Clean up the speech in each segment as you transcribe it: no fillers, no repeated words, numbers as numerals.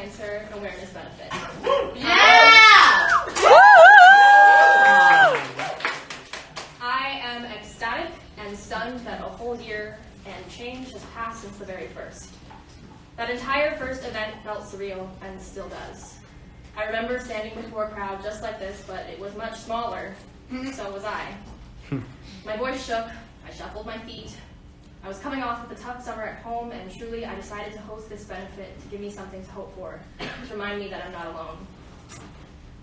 Cancer Awareness Benefit. Yeah! I am ecstatic and stunned that a whole year and change has passed since the very first. That entire first event felt surreal and still does. I remember standing before a crowd just like this, but it was much smaller. So was I. My voice shook, I shuffled my feet. I was coming off of a tough summer at home, and truly I decided to host this benefit to give me something to hope for, to remind me that I'm not alone.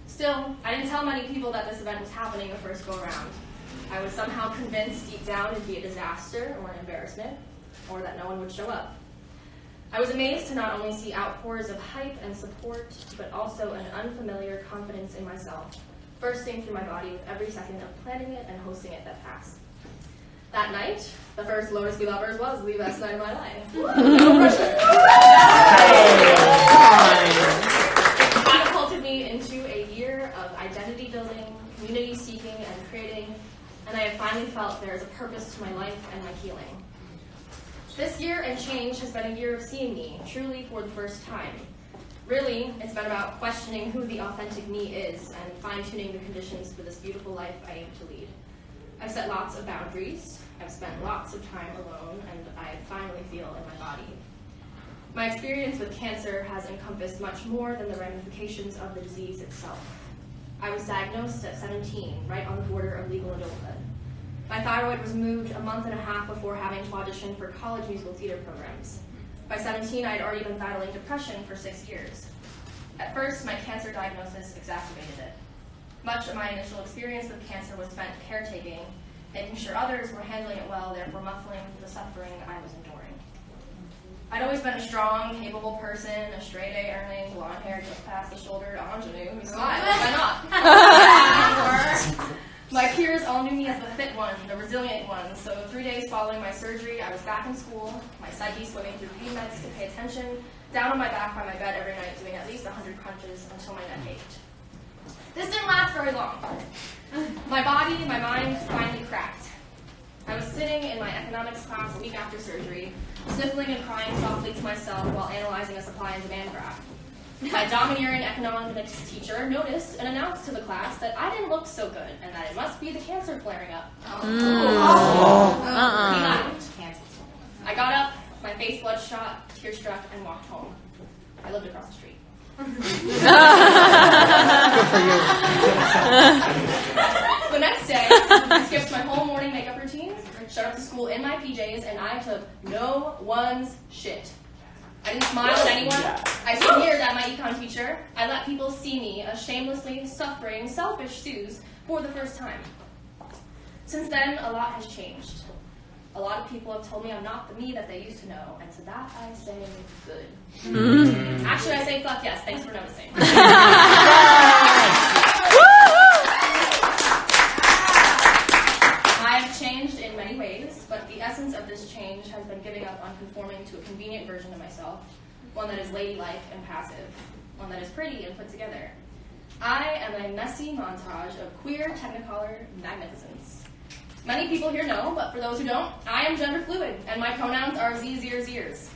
Still, I didn't tell many people that this event was happening the first go around. I was somehow convinced deep down it'd be a disaster or an embarrassment, or that no one would show up. I was amazed to not only see outpours of hype and support, but also an unfamiliar confidence in myself, bursting through my body with every second of planning it and hosting it that passed. That night, the first Lotus We Lovers was the best night of my life. No pressure. It catapulted me into a year of identity building, community seeking, and creating, and I have finally felt there is a purpose to my life and my healing. This year and change has been a year of seeing me, truly for the first time. Really, it's been about questioning who the authentic me is and fine-tuning the conditions for this beautiful life I aim to lead. I've set lots of boundaries, I've spent lots of time alone, and I finally feel in my body. My experience with cancer has encompassed much more than the ramifications of the disease itself. I was diagnosed at 17, right on the border of legal adulthood. My thyroid was removed a month and a half before having to audition for college musical theater programs. By 17, I had already been battling depression for 6 years. At first, my cancer diagnosis exacerbated it. Much of my initial experience with cancer was spent caretaking, making sure others were handling it well, therefore muffling the suffering I was enduring. I'd always been a strong, capable person, a straight-A earning, blonde hair just past the shoulder ingenue who smiled. Why not? My peers all knew me as the fit one, the resilient one, so 3 days following my surgery, I was back in school, my psyche swimming through pain meds to pay attention, down on my back by my bed every night doing at least 100 crunches until my neck ached. This didn't last very long. My body, my mind finally cracked. I was sitting in my economics class a week after surgery, sniffling and crying softly to myself while analyzing a supply and demand graph. My domineering economics teacher noticed and announced to the class that I didn't look so good and that it must be the cancer flaring up. He laughed. I got up, my face bloodshot, tear-struck, and walked home. I lived across the street. The next day, I skipped my whole morning makeup routine, showed up to school in my PJs, and I took no one's shit. I didn't smile at anyone. I sneered at my econ teacher. I let people see me as shamelessly suffering, selfish Suze for the first time. Since then, a lot has changed. A lot of people have told me I'm not the me that they used to know, and to that I say good. Actually, I say fuck yes. Thanks for noticing. I've changed in many ways, but the essence of this change has been giving up on conforming to a convenient version of myself, one that is ladylike and passive, one that is pretty and put together. I am a messy montage of queer technicolor magnificence. Many people here know, but for those who don't, I am gender fluid, and my pronouns are Z, zers, ears.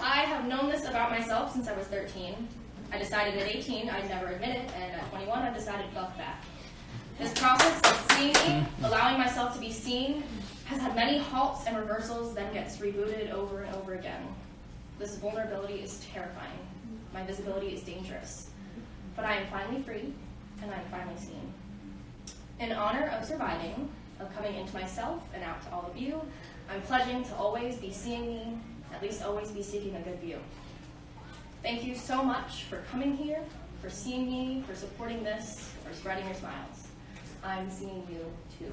I have known this about myself since I was 13. I decided at 18 I'd never admit it, and at 21 I decided fuck that. This process of seeing me, allowing myself to be seen, has had many halts and reversals, then gets rebooted over and over again. This vulnerability is terrifying. My visibility is dangerous. But I am finally free, and I am finally seen. In honor of surviving, of coming into myself and out to all of you, I'm pledging to always be seeing me, at least always be seeking a good view. Thank you so much for coming here, for seeing me, for supporting this, for spreading your smiles. I'm seeing you too.